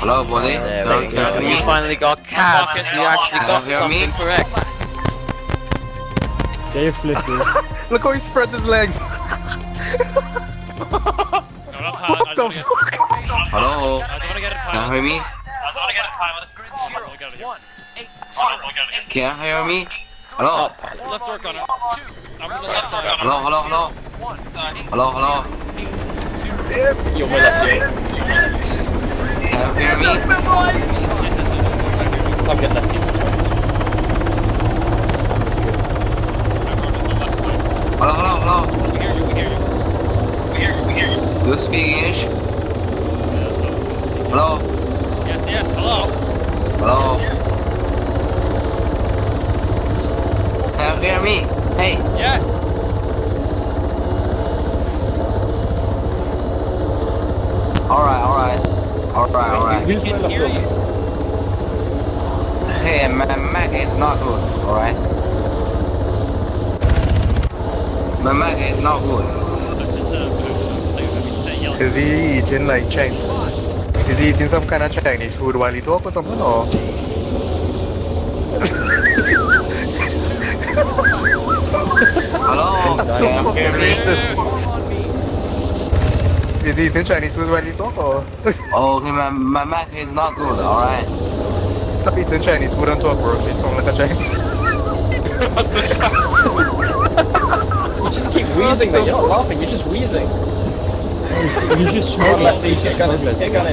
Hello, buddy. There we go. Can You finally got cast. You actually got you hear me? something correct. Jay flipping. Look how he spreads his legs. No, not hard. What the fuck? Hello. I don't want to get it Can you hear me? Can you hear me? Hello. Left door gunner. I'm gonna left side. Hello, hello, hello. Hello, hello. You're my left Jay. Can you hear me? I'll get left you sometimes. Hello, hello, hello. We hear you. Do you speak English? Hello. Yes, hello. Hello. Can you hear me? Hey. Yes. Alright. Who's my left hear you. over? Hey, my Mac is not good. Alright. My Mac is not good. Just yelling. Is he eating like Chinese? Is he eating some kind of Chinese food while he talk or something? Or? Hello. Can you hear me? Is he eating Chinese food while he talk or? Okay, my Mac is not good. Alright. Stop eating Chinese food and talk, bro. You sound like a Chinese. You just keep wheezing, mate. You're not laughing. You're just wheezing. You just Lefty, take gun in.